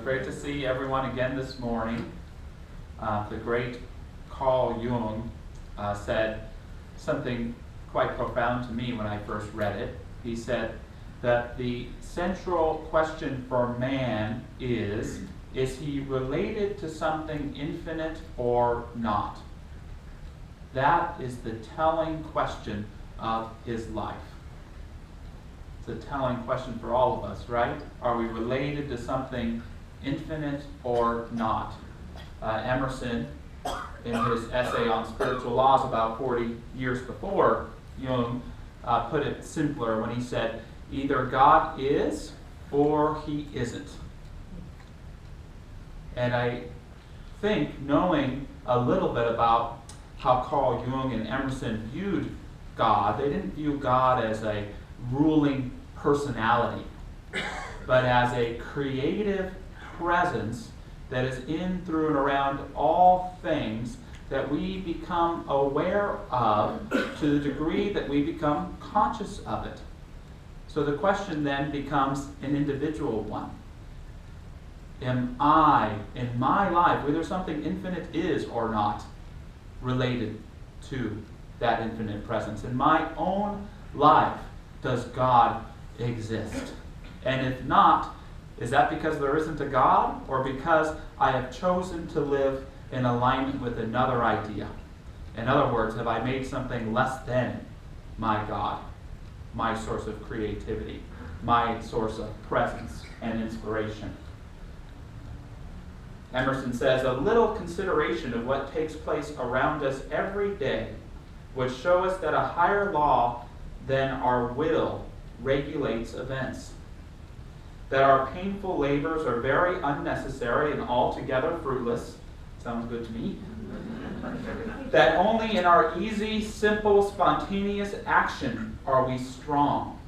great to see everyone again this morning. The great Carl Jung said something quite profound to me when I first read it. He said that the central question for man is he related to something infinite or not? That is the telling question of his life. It's a telling question for all of us, right? Are we related to something infinite or not? Emerson, in his essay on spiritual laws about 40 years before Jung, put it simpler when he said, either God is or he isn't. And I think, knowing a little bit about how Carl Jung and Emerson viewed God, they didn't view God as a ruling personality, but as a creative presence that is in, through, and around all things that we become aware of to the degree that we become conscious of it. So the question then becomes an individual one. Am I, in my life, whether something infinite is or not, related to that infinite presence? In my own life, does God exist? And if not, is that because there isn't a God, or because I have chosen to live in alignment with another idea? In other words, have I made something less than my God, my source of creativity, my source of presence and inspiration? Emerson says, a little consideration of what takes place around us every day would show us that a higher law than our will regulates events. That our painful labors are very unnecessary and altogether fruitless. Sounds good to me. That only in our easy, simple, spontaneous action are we strong.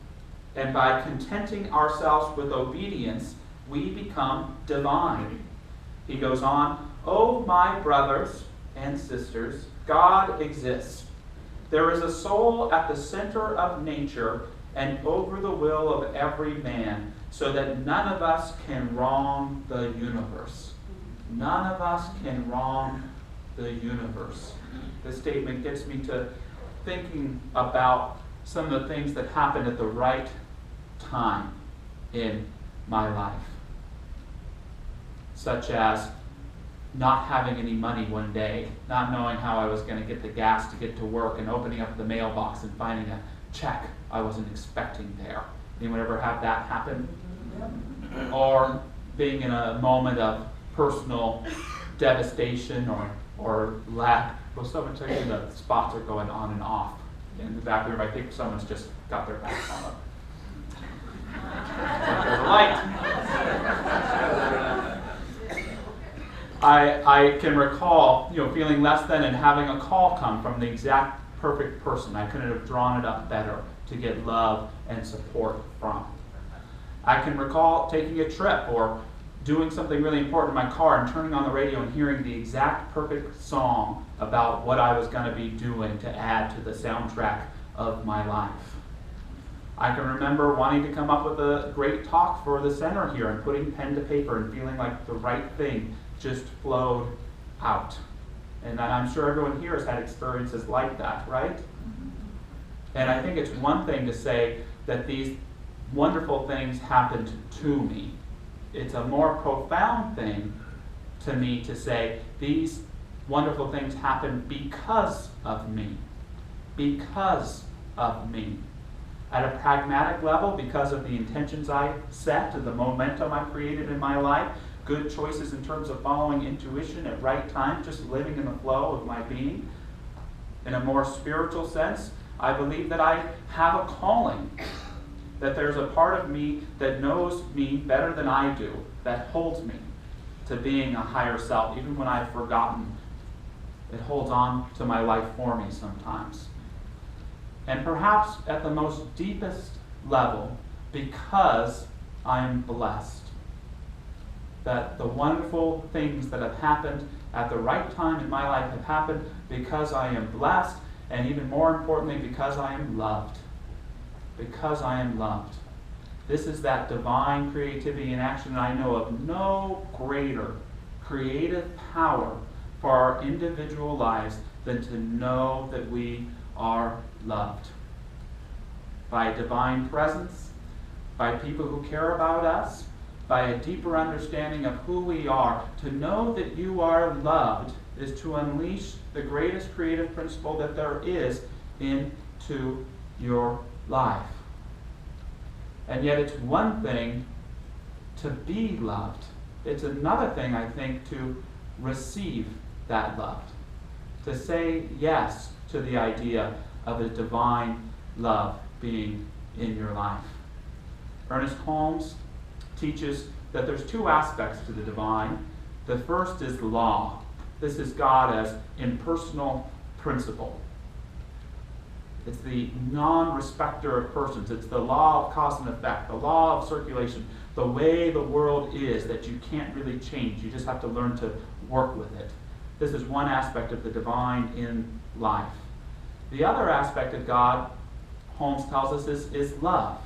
And by contenting ourselves with obedience, we become divine. He goes on, oh, my brothers and sisters, God exists. There is a soul at the center of nature and over the will of every man, so that none of us can wrong the universe. None of us can wrong the universe. This statement gets me to thinking about some of the things that happened at the right time in my life. Such as not having any money one day, not knowing how I was going to get the gas to get to work, and opening up the mailbox and finding a check I wasn't expecting there. Anyone ever have that happen? Or being in a moment of personal devastation or lack. Well, someone tell you the spots are going on and off in the back room. I think someone's just got their back on them. There's a light. I can recall, feeling less than and having a call come from the exact perfect person. I couldn't have drawn it up better to get love and support from. I can recall taking a trip or doing something really important in my car and turning on the radio and hearing the exact perfect song about what I was going to be doing to add to the soundtrack of my life. I can remember wanting to come up with a great talk for the center here and putting pen to paper and feeling like the right thing just flowed out. And I'm sure everyone here has had experiences like that, right? And I think it's one thing to say that these wonderful things happened to me. It's a more profound thing to me to say these wonderful things happened because of me. Because of me. At a pragmatic level, because of the intentions I set and the momentum I created in my life, good choices in terms of following intuition at right time, just living in the flow of my being. In a more spiritual sense, I believe that I have a calling, that there's a part of me that knows me better than I do, that holds me to being a higher self, even when I've forgotten. It holds on to my life for me sometimes. And perhaps at the most deepest level, because I'm blessed. That the wonderful things that have happened at the right time in my life have happened because I am blessed, and even more importantly, because I am loved. Because I am loved. This is that divine creativity in action, and I know of no greater creative power for our individual lives than to know that we are loved by a divine presence, by people who care about us, by a deeper understanding of who we are. To know that you are loved is to unleash the greatest creative principle that there is into your life. And yet it's one thing to be loved. It's another thing, I think, to receive that love. To say yes to the idea of a divine love being in your life. Ernest Holmes teaches that there's two aspects to the divine. The first is law. This is God as impersonal principle. It's the non-respecter of persons. It's the law of cause and effect, the law of circulation, the way the world is that you can't really change. You just have to learn to work with it. This is one aspect of the divine in life. The other aspect of God, Holmes tells us, is love.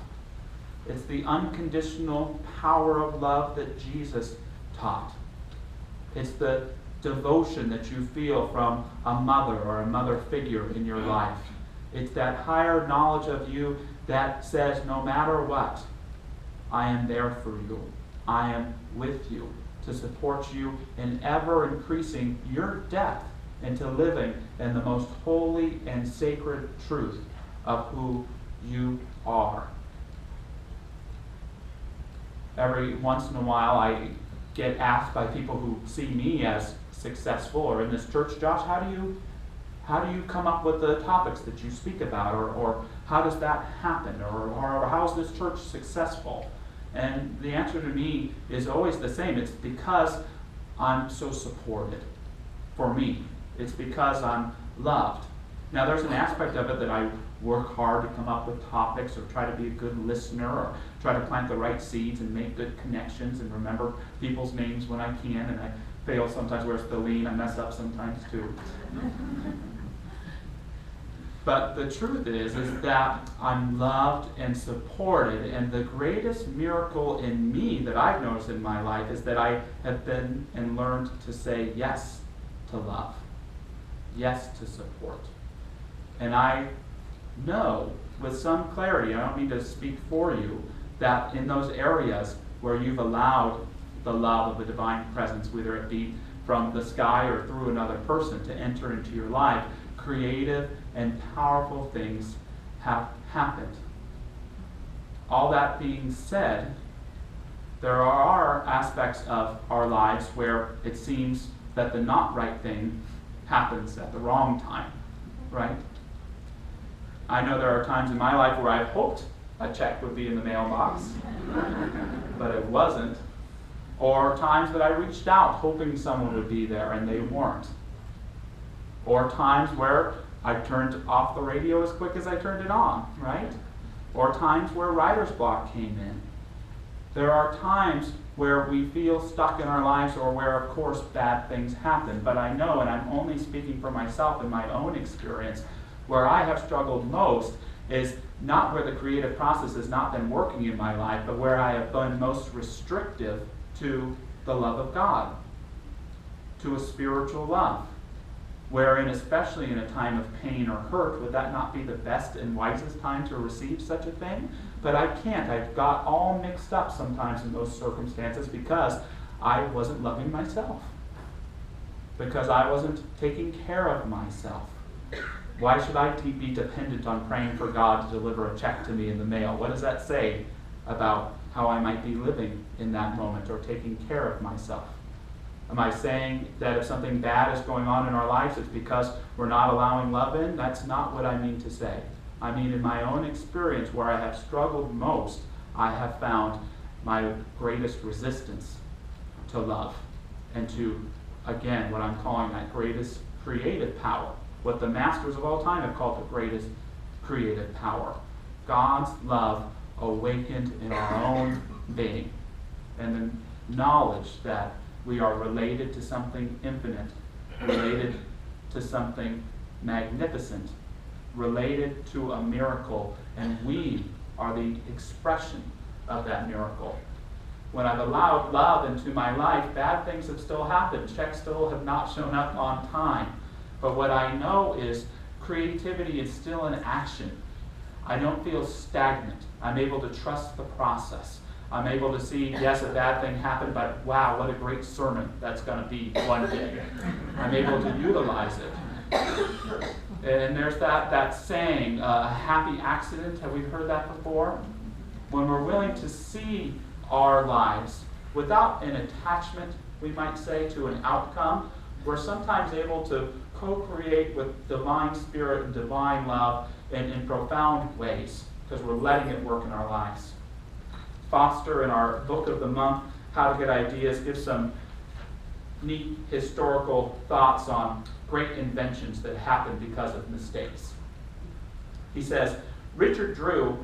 It's the unconditional power of love that Jesus taught. It's the devotion that you feel from a mother or a mother figure in your life. It's that higher knowledge of you that says, no matter what, I am there for you. I am with you to support you in ever increasing your depth into living in the most holy and sacred truth of who you are. Every once in a while I get asked by people who see me as successful, or in this church, Josh, how do you come up with the topics that you speak about, or how does that happen, or how is this church successful? And the answer to me is always the same. It's because I'm so supported. For me, it's because I'm loved. Now there's an aspect of it that I work hard to come up with topics, or try to be a good listener, or try to plant the right seeds and make good connections and remember people's names when I can, and I fail sometimes. Where's Thelene? I mess up sometimes too. But the truth is that I'm loved and supported, and the greatest miracle in me that I've noticed in my life is that I have been and learned to say yes to love, yes to support. And I know with some clarity, I don't mean to speak for you, that in those areas where you've allowed the love of a divine presence, whether it be from the sky or through another person, to enter into your life, creative and powerful things have happened. All that being said, there are aspects of our lives where it seems that the not right thing happens at the wrong time, right? I know there are times in my life where I've hoped a check would be in the mailbox, but it wasn't. Or times that I reached out hoping someone would be there and they weren't. Or times where I turned off the radio as quick as I turned it on, right? Or times where writer's block came in. There are times where we feel stuck in our lives, or where, of course, bad things happen. But I know, and I'm only speaking for myself in my own experience, where I have struggled most is not where the creative process has not been working in my life, but where I have been most restrictive to the love of God, to a spiritual love. Wherein, especially in a time of pain or hurt, would that not be the best and wisest time to receive such a thing? But I can't. I've got all mixed up sometimes in those circumstances because I wasn't loving myself. Because I wasn't taking care of myself. Why should I be dependent on praying for God to deliver a check to me in the mail? What does that say about how I might be living in that moment or taking care of myself? Am I saying that if something bad is going on in our lives, it's because we're not allowing love in? That's not what I mean to say. I mean, in my own experience, where I have struggled most, I have found my greatest resistance to love and to, again, what I'm calling that greatest creative power. What the masters of all time have called the greatest creative power. God's love awakened in our own being. And the knowledge that we are related to something infinite, related to something magnificent, related to a miracle, and we are the expression of that miracle. When I've allowed love into my life, bad things have still happened. Checks still have not shown up on time. But what I know is creativity is still in action. I don't feel stagnant. I'm able to trust the process. I'm able to see, yes, a bad thing happened, but wow, what a great sermon that's going to be one day. I'm able to utilize it. And there's that saying, a happy accident. Have we heard that before? When we're willing to see our lives without an attachment, we might say, to an outcome, we're sometimes able to co-create with divine spirit and divine love in profound ways because we're letting it work in our lives. Foster, in our book of the month, How to Get Ideas, gives some neat historical thoughts on great inventions that happened because of mistakes. He says, Richard Drew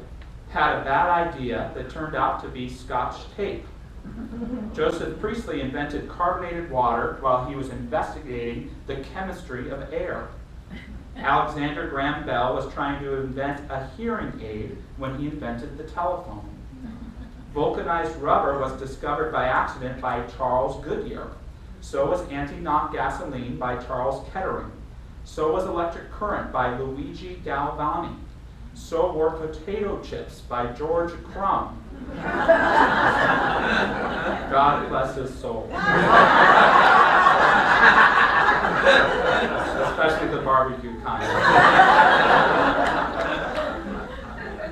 had a bad idea that turned out to be Scotch tape. Joseph Priestley invented carbonated water while he was investigating the chemistry of air. Alexander Graham Bell was trying to invent a hearing aid when he invented the telephone. Vulcanized rubber was discovered by accident by Charles Goodyear. So was anti-knock gasoline by Charles Kettering. So was electric current by Luigi Galvani. So were potato chips by George Crumb. God bless his soul. Especially the barbecue kind.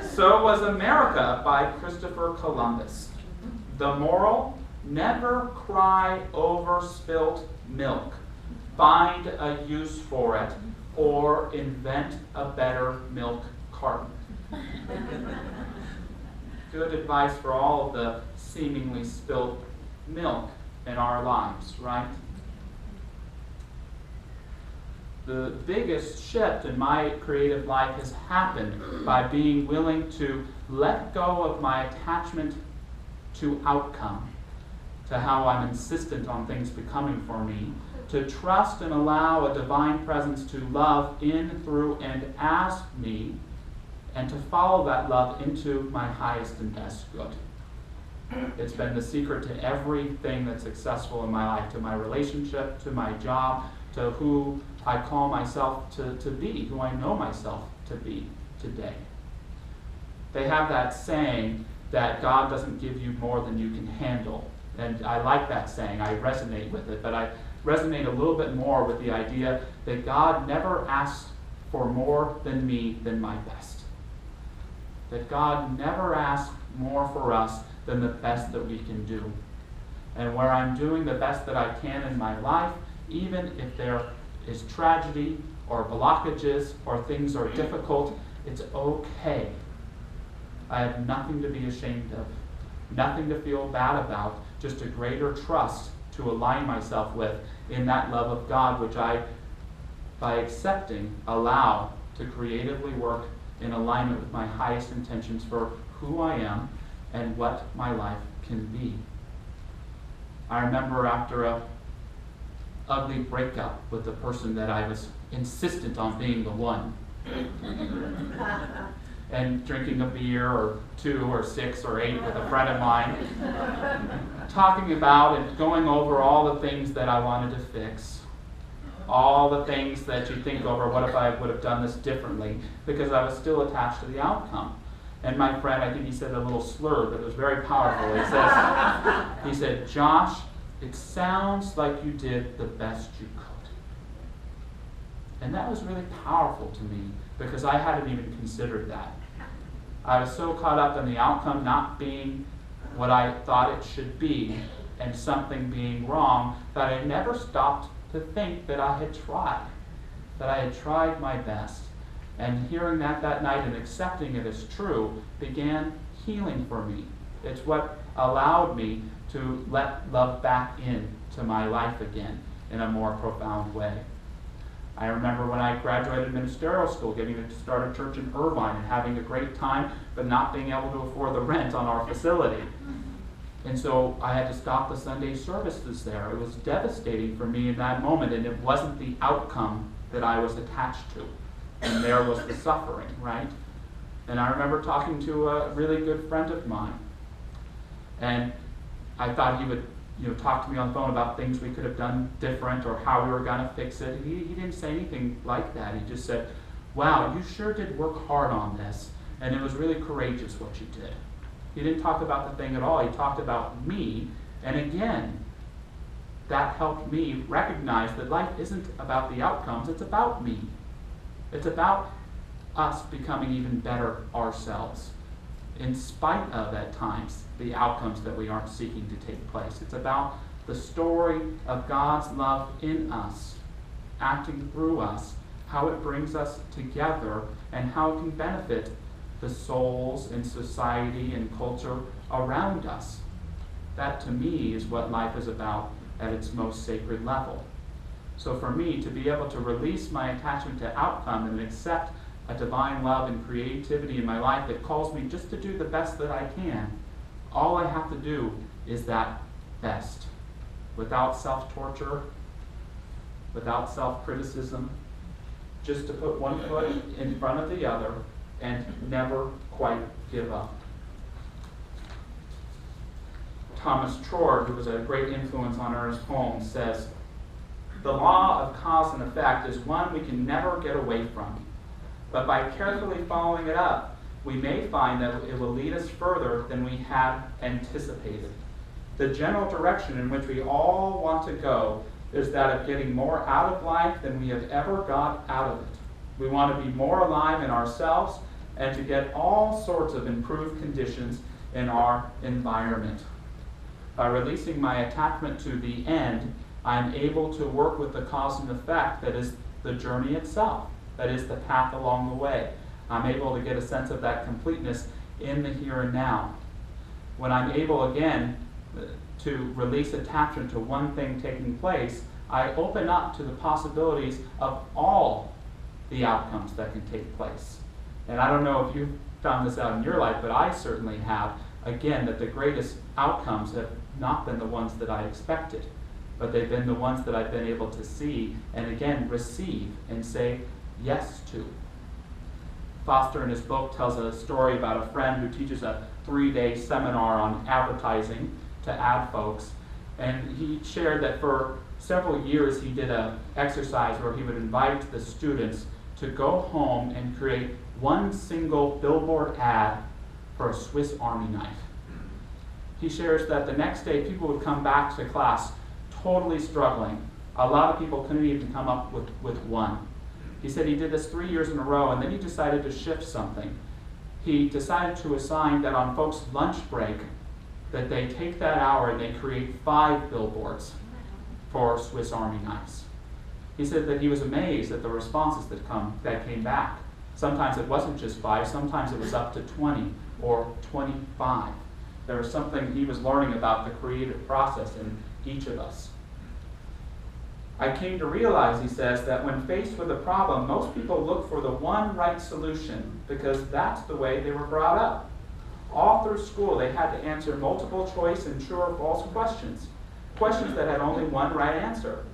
So was America by Christopher Columbus. The moral, never cry over spilt milk. Find a use for it or invent a better milk carton. Good advice for all of the seemingly spilt milk in our lives, right? The biggest shift in my creative life has happened by being willing to let go of my attachment to outcome, to how I'm insistent on things becoming for me, to trust and allow a divine presence to love in, through, and as me, and to follow that love into my highest and best good. It's been the secret to everything that's successful in my life, to my relationship, to my job, to who I call myself to be, who I know myself to be today. They have that saying that God doesn't give you more than you can handle. And I like that saying. I resonate with it. But I resonate a little bit more with the idea that God never asks for more than me than my best. That God never asks more for us than the best that we can do. And where I'm doing the best that I can in my life, even if there is tragedy or blockages or things are difficult, it's okay. I have nothing to be ashamed of, nothing to feel bad about, just a greater trust to align myself with in that love of God, which I, by accepting, allow to creatively work in alignment with my highest intentions for who I am and what my life can be. I remember after a ugly breakup with the person that I was insistent on being the one, and drinking a beer or 2 or 6 or 8 with a friend of mine, talking about and going over all the things that I wanted to fix, all the things that you think over, what if I would have done this differently, because I was still attached to the outcome. And my friend, I think he said a little slur that was very powerful. He said, Josh, it sounds like you did the best you could. And that was really powerful to me because I hadn't even considered that. I was so caught up in the outcome not being what I thought it should be and something being wrong that I never stopped to think that I had tried my best. And hearing that night and accepting it as true began healing for me. It's what allowed me to let love back into my life again in a more profound way. I remember when I graduated ministerial school, getting to start a church in Irvine and having a great time, but not being able to afford the rent on our facility. And so I had to stop the Sunday services there. It was devastating for me in that moment, and it wasn't the outcome that I was attached to. And there was the suffering, right? And I remember talking to a really good friend of mine And I thought he would talk to me on the phone about things we could have done different or how we were going to fix it. He didn't say anything like that. He just said, wow, you sure did work hard on this, and it was really courageous what you did. He didn't talk about the thing at all. He talked about me, and again, that helped me recognize that life isn't about the outcomes, it's about me. It's about us becoming even better ourselves, in spite of, at times, the outcomes that we aren't seeking to take place. It's about the story of God's love in us, acting through us, how it brings us together, and how it can benefit the souls and society and culture around us. That, to me, is what life is about at its most sacred level. So for me, to be able to release my attachment to outcome and accept a divine love and creativity in my life that calls me just to do the best that I can, all I have to do is that best, without self-torture, without self-criticism, just to put one foot in front of the other and never quite give up. Thomas Trord, who was a great influence on Ernest Holmes, says, "The law of cause and effect is one we can never get away from. But by carefully following it up, we may find that it will lead us further than we had anticipated. The general direction in which we all want to go is that of getting more out of life than we have ever got out of it. We want to be more alive in ourselves and to get all sorts of improved conditions in our environment. By releasing my attachment to the end, I am able to work with the cause and effect that is the journey itself, that is the path along the way. I'm able to get a sense of that completeness in the here and now. When I'm able again to release attachment to one thing taking place, I open up to the possibilities of all the outcomes that can take place. And I don't know if you've found this out in your life, but I certainly have, again, that the greatest outcomes have not been the ones that I expected, but they've been the ones that I've been able to see and again receive and say yes to. Foster in his book tells a story about a friend who teaches a 3-day seminar on advertising to ad folks, and he shared that for several years he did an exercise where he would invite the students to go home and create one single billboard ad for a Swiss Army knife. He shares that the next day people would come back to class totally struggling. A lot of people couldn't even come up with one. He said he did this 3 years in a row, and then he decided to shift something. He decided to assign that on folks' lunch break, that they take that hour and they create 5 billboards for Swiss Army knives. He said that he was amazed at the responses that came back. Sometimes it wasn't just 5, sometimes it was up to 20 or 25. There was something he was learning about the creative process in each of us. I came to realize, he says, that when faced with a problem, most people look for the one right solution because that's the way they were brought up. All through school, they had to answer multiple choice and true or false questions that had only one right answer.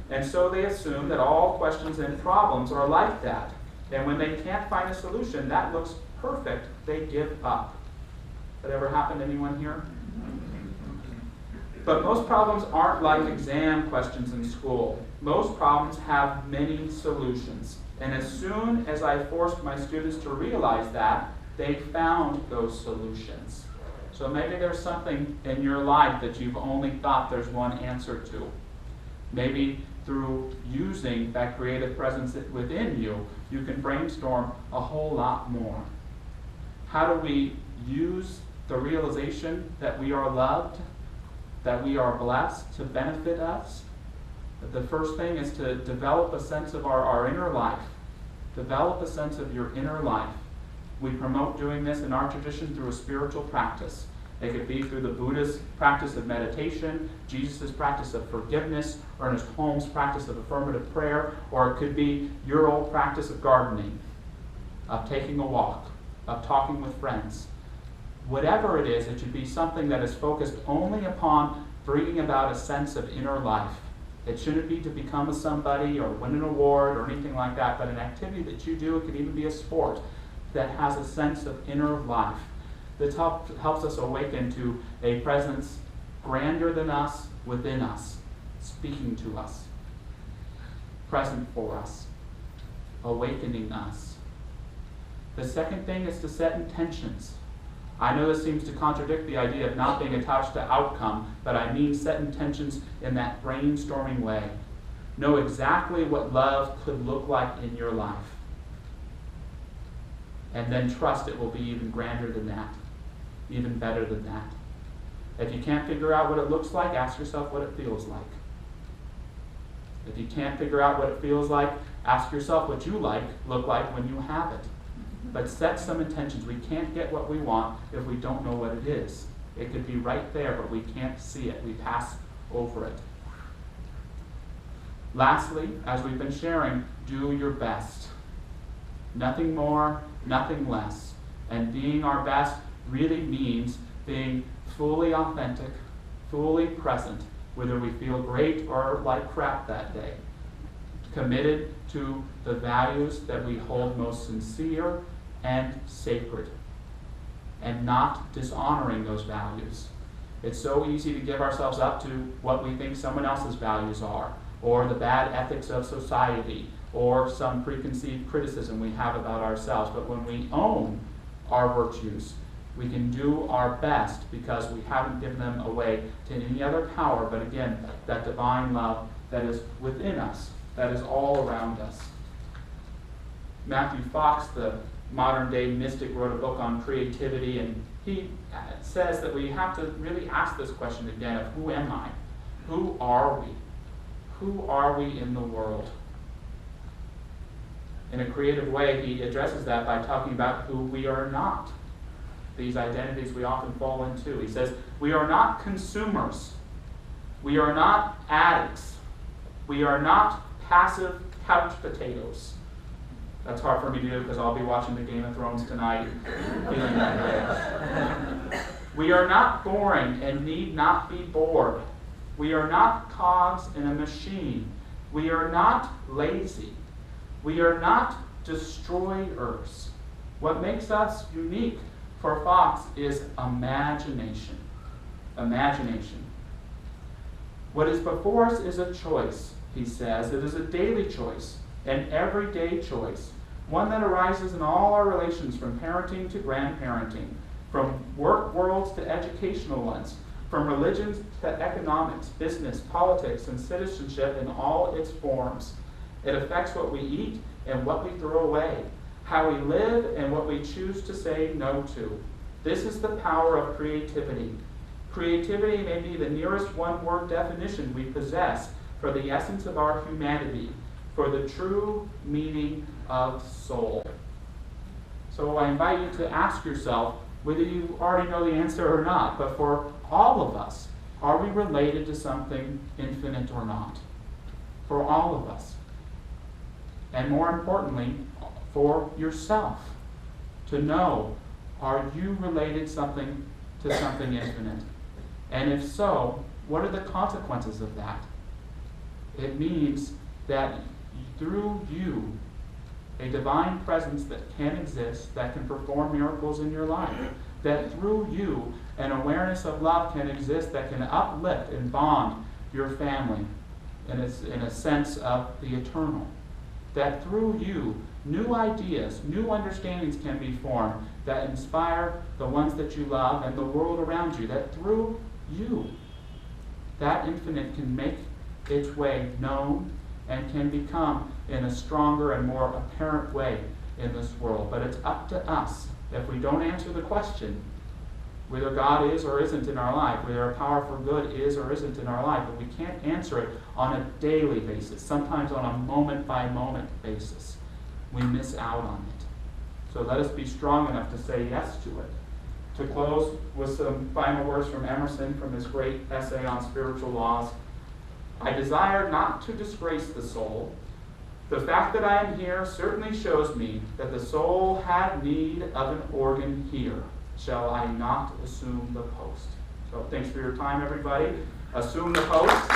And so they assume that all questions and problems are like that. And when they can't find a solution that looks perfect, they give up. That ever happened to anyone here? But most problems aren't like exam questions in school. Most problems have many solutions. And as soon as I forced my students to realize that, they found those solutions. So maybe there's something in your life that you've only thought there's one answer to. Maybe through using that creative presence within you, you can brainstorm a whole lot more. How do we use the realization that we are loved, that we are blessed to benefit us? The first thing is to develop a sense of our inner life. Develop a sense of your inner life. We promote doing this in our tradition through a spiritual practice. It could be through the Buddha's practice of meditation, Jesus' practice of forgiveness, Ernest Holmes' practice of affirmative prayer, or it could be your old practice of gardening, of taking a walk, of talking with friends. Whatever it is, it should be something that is focused only upon bringing about a sense of inner life. It shouldn't be to become a somebody or win an award or anything like that, but an activity that you do, it could even be a sport, that has a sense of inner life. that helps us awaken to a presence grander than us, within us, speaking to us, present for us, awakening us. The second thing is to set intentions. I know this seems to contradict the idea of not being attached to outcome, but I mean set intentions in that brainstorming way. Know exactly what love could look like in your life. And then trust it will be even grander than that, even better than that. If you can't figure out what it looks like, ask yourself what it feels like. If you can't figure out what it feels like, ask yourself what you look like when you have it. But set some intentions. We can't get what we want if we don't know what it is. It could be right there, but we can't see it. We pass over it. Lastly, as we've been sharing, do your best. Nothing more, nothing less. And being our best really means being fully authentic, fully present, whether we feel great or like crap that day. Committed to the values that we hold most sincere and sacred, and not dishonoring those values. It's so easy to give ourselves up to what we think someone else's values are, or the bad ethics of society, or some preconceived criticism we have about ourselves. But when we own our virtues, we can do our best because we haven't given them away to any other power, but again, that divine love that is within us, that is all around us. Matthew Fox, the modern-day mystic, wrote a book on creativity, and he says that we have to really ask this question again of who am I? Who are we? Who are we in the world? In a creative way, he addresses that by talking about who we are not. These identities we often fall into. He says, we are not consumers. We are not addicts. We are not passive couch potatoes. That's hard for me to do because I'll be watching the Game of Thrones tonight, feeling that way. We are not boring and need not be bored. We are not cogs in a machine. We are not lazy. We are not destroyers. What makes us unique for Fox is imagination. Imagination. What is before us is a choice, he says. It is a daily choice, an everyday choice, one that arises in all our relations, from parenting to grandparenting, from work worlds to educational ones, from religions to economics, business, politics, and citizenship in all its forms. It affects what we eat and what we throw away, how we live and what we choose to say no to. This is the power of creativity. Creativity may be the nearest one-word definition we possess for the essence of our humanity, for the true meaning of soul. So I invite you to ask yourself, whether you already know the answer or not, but for all of us, are we related to something infinite or not? For all of us. And more importantly, for yourself, to know, are you related to something infinite? And if so, what are the consequences of that? It means that through you, a divine presence that can exist, that can perform miracles in your life, that through you, an awareness of love can exist that can uplift and bond your family in a sense of the eternal. That through you, new ideas, new understandings can be formed that inspire the ones that you love and the world around you. That through you, that infinite can make its way known and can become in a stronger and more apparent way in this world. But it's up to us. If we don't answer the question, whether God is or isn't in our life, whether a power for good is or isn't in our life, but we can't answer it on a daily basis, sometimes on a moment-by-moment basis, we miss out on it. So let us be strong enough to say yes to it. To close with some final words from Emerson from his great essay on spiritual laws. I desire not to disgrace the soul. The fact that I am here certainly shows me that the soul had need of an organ here. Shall I not assume the post? So thanks for your time, everybody. Assume the post.